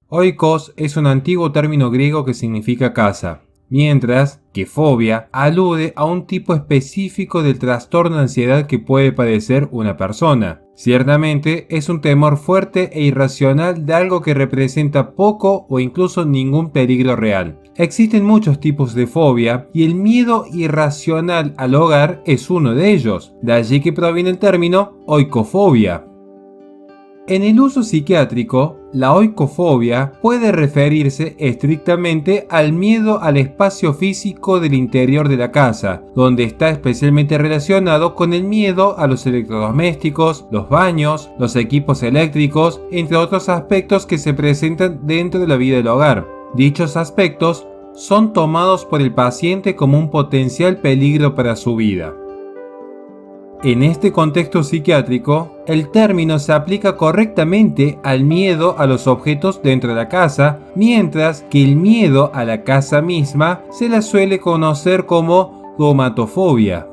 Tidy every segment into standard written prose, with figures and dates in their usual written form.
Oikos es un antiguo término griego que significa casa, mientras que fobia alude a un tipo específico del trastorno de ansiedad que puede padecer una persona. Ciertamente es un temor fuerte e irracional de algo que representa poco o incluso ningún peligro real. Existen muchos tipos de fobia y el miedo irracional al hogar es uno de ellos, de allí que proviene el término oikofobia. En el uso psiquiátrico, la oikofobia puede referirse estrictamente al miedo al espacio físico del interior de la casa, donde está especialmente relacionado con el miedo a los electrodomésticos, los baños, los equipos eléctricos, entre otros aspectos que se presentan dentro de la vida del hogar. Dichos aspectos son tomados por el paciente como un potencial peligro para su vida. En este contexto psiquiátrico, el término se aplica correctamente al miedo a los objetos dentro de la casa, mientras que el miedo a la casa misma se la suele conocer como domatofobia.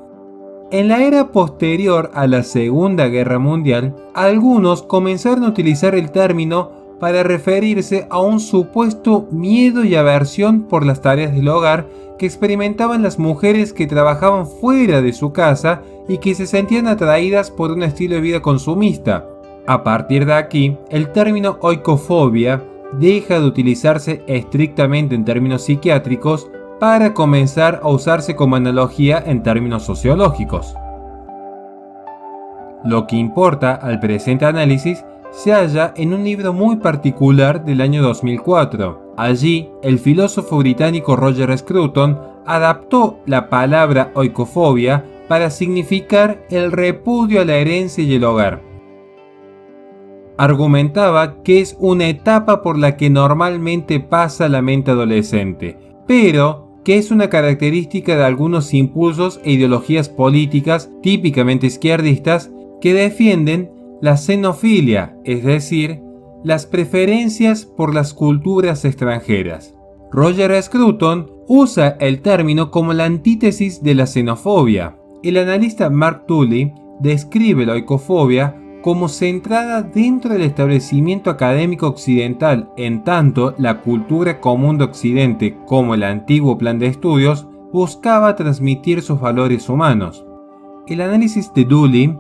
En la era posterior a la Segunda Guerra Mundial, algunos comenzaron a utilizar el término para referirse a un supuesto miedo y aversión por las tareas del hogar que experimentaban las mujeres que trabajaban fuera de su casa y que se sentían atraídas por un estilo de vida consumista. A partir de aquí, el término oikofobia deja de utilizarse estrictamente en términos psiquiátricos para comenzar a usarse como analogía en términos sociológicos. Lo que importa al presente análisis se halla en un libro muy particular del año 2004. Allí, el filósofo británico Roger Scruton adaptó la palabra oikofobia para significar el repudio a la herencia y el hogar. Argumentaba que es una etapa por la que normalmente pasa la mente adolescente, pero que es una característica de algunos impulsos e ideologías políticas típicamente izquierdistas que defienden la xenofilia, es decir, las preferencias por las culturas extranjeras. Roger Scruton usa el término como la antítesis de la xenofobia. El analista Mark Tully describe la oikofobia como centrada dentro del establecimiento académico occidental, en tanto la cultura común de Occidente, como el antiguo plan de estudios, buscaba transmitir sus valores humanos. El análisis de Tully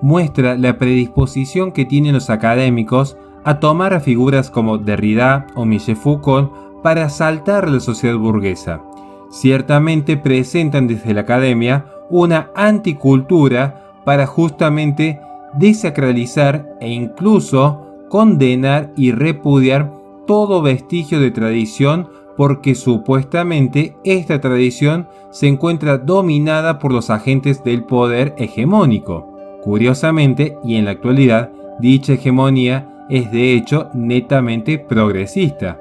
muestra la predisposición que tienen los académicos a tomar a figuras como Derrida o Michel Foucault para asaltar a la sociedad burguesa. Ciertamente presentan desde la academia una anticultura para justamente desacralizar e incluso condenar y repudiar todo vestigio de tradición, porque supuestamente esta tradición se encuentra dominada por los agentes del poder hegemónico. Curiosamente, y en la actualidad, dicha hegemonía es de hecho netamente progresista.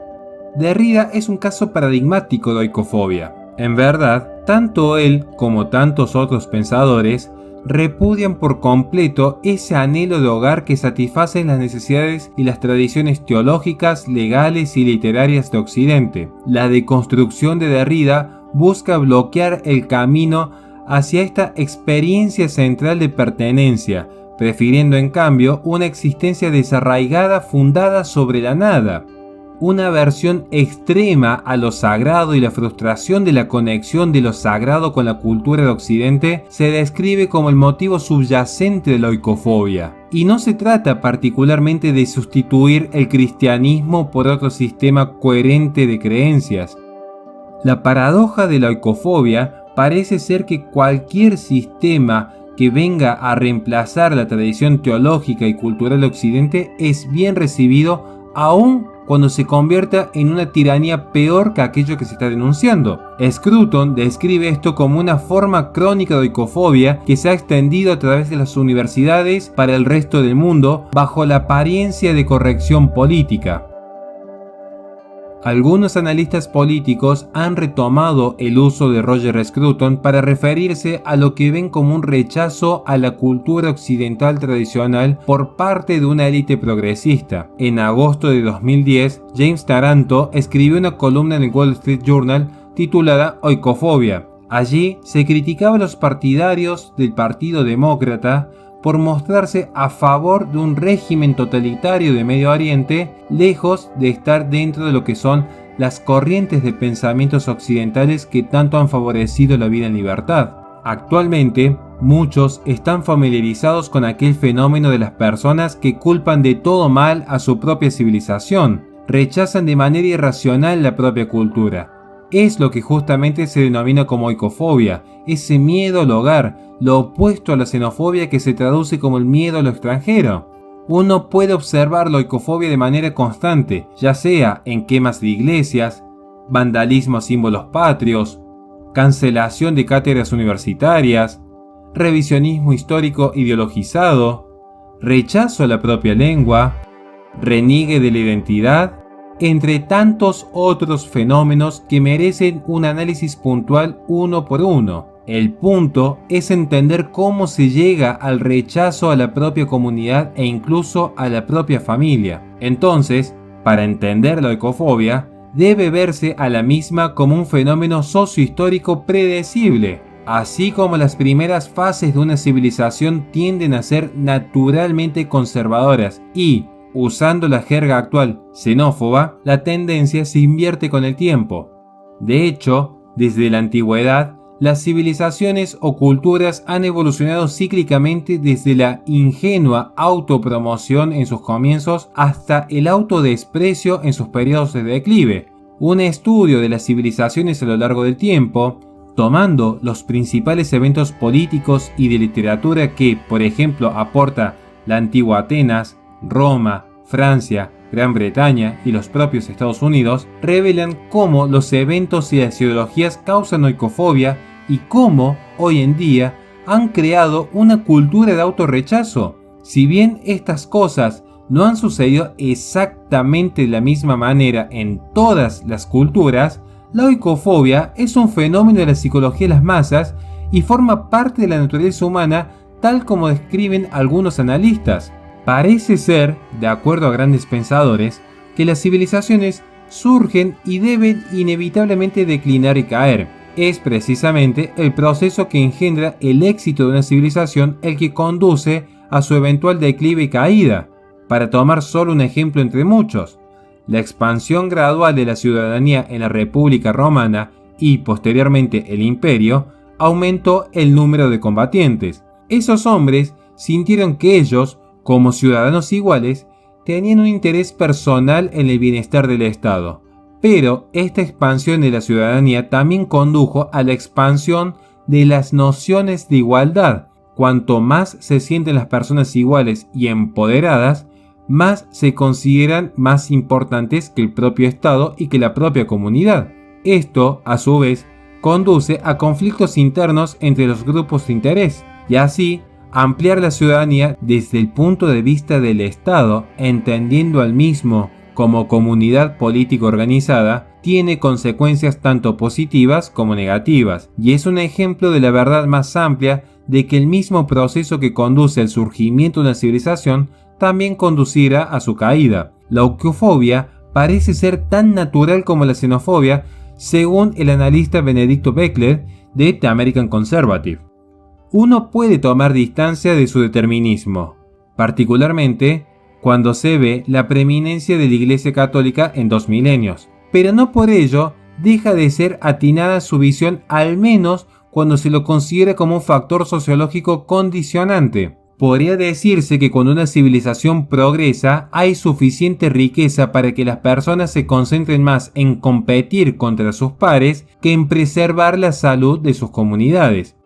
Derrida es un caso paradigmático de oikofobia. En verdad, tanto él como tantos otros pensadores repudian por completo ese anhelo de hogar que satisface las necesidades y las tradiciones teológicas, legales y literarias de Occidente. La deconstrucción de Derrida busca bloquear el camino hacia esta experiencia central de pertenencia, prefiriendo en cambio una existencia desarraigada fundada sobre la nada. Una aversión extrema a lo sagrado y la frustración de la conexión de lo sagrado con la cultura de Occidente se describe como el motivo subyacente de la oikofobia. Y no se trata particularmente de sustituir el cristianismo por otro sistema coherente de creencias. La paradoja de la oikofobia parece ser que cualquier sistema que venga a reemplazar la tradición teológica y cultural de Occidente es bien recibido, aun cuando se convierta en una tiranía peor que aquello que se está denunciando. Scruton describe esto como una forma crónica de oikofobia que se ha extendido a través de las universidades para el resto del mundo bajo la apariencia de corrección política. Algunos analistas políticos han retomado el uso de Roger Scruton para referirse a lo que ven como un rechazo a la cultura occidental tradicional por parte de una élite progresista. En agosto de 2010, James Taranto escribió una columna en el Wall Street Journal titulada Oikofobia. Allí se criticaba a los partidarios del Partido Demócrata por mostrarse a favor de un régimen totalitario de Medio Oriente, lejos de estar dentro de lo que son las corrientes de pensamientos occidentales que tanto han favorecido la vida en libertad. Actualmente, muchos están familiarizados con aquel fenómeno de las personas que culpan de todo mal a su propia civilización, rechazan de manera irracional la propia cultura. Es lo que justamente se denomina como oikofobia, ese miedo al hogar, lo opuesto a la xenofobia que se traduce como el miedo a lo extranjero. Uno puede observar la oikofobia de manera constante, ya sea en quemas de iglesias, vandalismo a símbolos patrios, cancelación de cátedras universitarias, revisionismo histórico ideologizado, rechazo a la propia lengua, reniegue de la identidad, entre tantos otros fenómenos que merecen un análisis puntual uno por uno. El punto es entender cómo se llega al rechazo a la propia comunidad e incluso a la propia familia. Entonces, para entender la oikofobia, debe verse a la misma como un fenómeno sociohistórico predecible. Así como las primeras fases de una civilización tienden a ser naturalmente conservadoras y, usando la jerga actual xenófoba, la tendencia se invierte con el tiempo. De hecho, desde la antigüedad, las civilizaciones o culturas han evolucionado cíclicamente desde la ingenua autopromoción en sus comienzos hasta el autodesprecio en sus periodos de declive. Un estudio de las civilizaciones a lo largo del tiempo, tomando los principales eventos políticos y de literatura que, por ejemplo, aporta la antigua Atenas, Roma, Francia, Gran Bretaña y los propios Estados Unidos, revelan cómo los eventos y las ideologías causan oikofobia y cómo, hoy en día, han creado una cultura de autorrechazo. Si bien estas cosas no han sucedido exactamente de la misma manera en todas las culturas, la oikofobia es un fenómeno de la psicología de las masas y forma parte de la naturaleza humana tal como describen algunos analistas. Parece ser, de acuerdo a grandes pensadores, que las civilizaciones surgen y deben inevitablemente declinar y caer. Es precisamente el proceso que engendra el éxito de una civilización el que conduce a su eventual declive y caída. Para tomar solo un ejemplo entre muchos, la expansión gradual de la ciudadanía en la República Romana y posteriormente el Imperio aumentó el número de combatientes. Esos hombres sintieron que ellos, como ciudadanos iguales, tenían un interés personal en el bienestar del Estado. Pero esta expansión de la ciudadanía también condujo a la expansión de las nociones de igualdad. Cuanto más se sienten las personas iguales y empoderadas, más se consideran más importantes que el propio Estado y que la propia comunidad. Esto, a su vez, conduce a conflictos internos entre los grupos de interés, y así ampliar la ciudadanía desde el punto de vista del Estado, entendiendo al mismo como comunidad política organizada, tiene consecuencias tanto positivas como negativas, y es un ejemplo de la verdad más amplia de que el mismo proceso que conduce al surgimiento de una civilización también conducirá a su caída. La oikofobia parece ser tan natural como la xenofobia, según el analista Benedicto Beckler de The American Conservative. Uno puede tomar distancia de su determinismo, particularmente cuando se ve la preeminencia de la Iglesia Católica en 2 milenios, pero no por ello deja de ser atinada su visión, al menos cuando se lo considera como un factor sociológico condicionante. Podría decirse que cuando una civilización progresa, hay suficiente riqueza para que las personas se concentren más en competir contra sus pares que en preservar la salud de sus comunidades.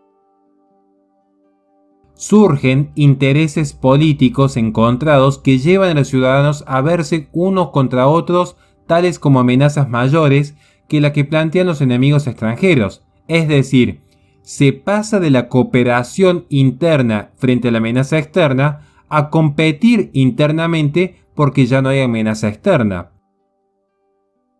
Surgen intereses políticos encontrados que llevan a los ciudadanos a verse unos contra otros, tales como amenazas mayores que la que plantean los enemigos extranjeros. Es decir, se pasa de la cooperación interna frente a la amenaza externa a competir internamente porque ya no hay amenaza externa.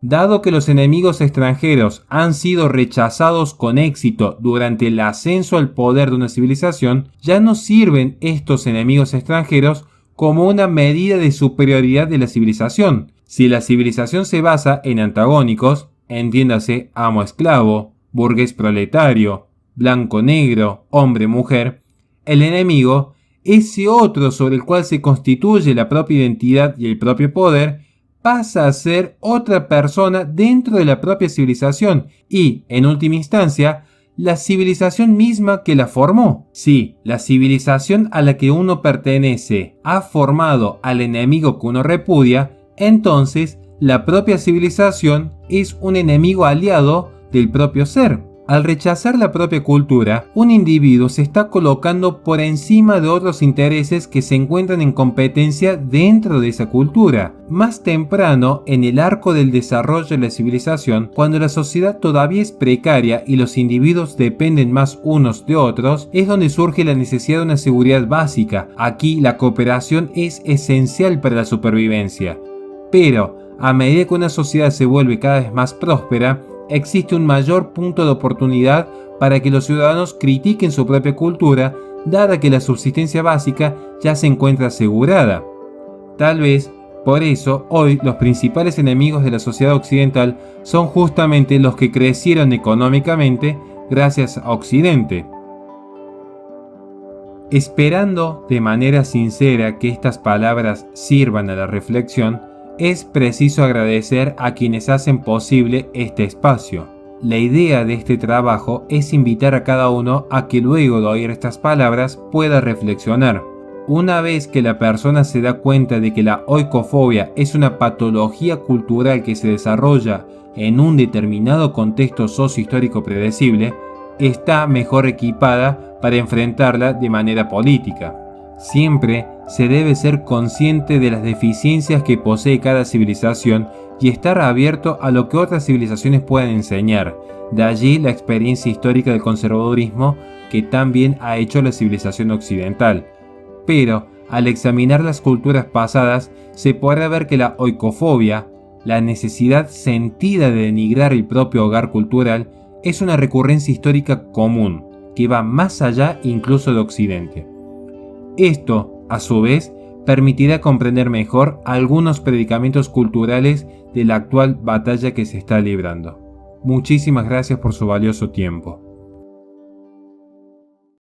Dado que los enemigos extranjeros han sido rechazados con éxito durante el ascenso al poder de una civilización, ya no sirven estos enemigos extranjeros como una medida de superioridad de la civilización. Si la civilización se basa en antagónicos, entiéndase amo-esclavo, burgués-proletario, blanco-negro, hombre-mujer, el enemigo ese otro sobre el cual se constituye la propia identidad y el propio poder, pasa a ser otra persona dentro de la propia civilización y, en última instancia, la civilización misma que la formó. Si la civilización a la que uno pertenece ha formado al enemigo que uno repudia, entonces la propia civilización es un enemigo aliado del propio ser. Al rechazar la propia cultura, un individuo se está colocando por encima de otros intereses que se encuentran en competencia dentro de esa cultura. Más temprano, en el arco del desarrollo de la civilización, cuando la sociedad todavía es precaria y los individuos dependen más unos de otros, es donde surge la necesidad de una seguridad básica. Aquí la cooperación es esencial para la supervivencia. Pero, a medida que una sociedad se vuelve cada vez más próspera, existe un mayor punto de oportunidad para que los ciudadanos critiquen su propia cultura, dada que la subsistencia básica ya se encuentra asegurada. Tal vez, por eso, hoy los principales enemigos de la sociedad occidental son justamente los que crecieron económicamente gracias a Occidente. Esperando de manera sincera que estas palabras sirvan a la reflexión, es preciso agradecer a quienes hacen posible este espacio. La idea de este trabajo es invitar a cada uno a que luego de oír estas palabras pueda reflexionar. Una vez que la persona se da cuenta de que la oikofobia es una patología cultural que se desarrolla en un determinado contexto sociohistórico predecible, está mejor equipada para enfrentarla de manera política. Siempre se debe ser consciente de las deficiencias que posee cada civilización y estar abierto a lo que otras civilizaciones puedan enseñar. De allí la experiencia histórica del conservadurismo que también ha hecho la civilización occidental. Pero, al examinar las culturas pasadas, se podrá ver que la oikofobia, la necesidad sentida de denigrar el propio hogar cultural, es una recurrencia histórica común, que va más allá incluso de Occidente. Esto, a su vez, permitirá comprender mejor algunos predicamentos culturales de la actual batalla que se está librando. Muchísimas gracias por su valioso tiempo.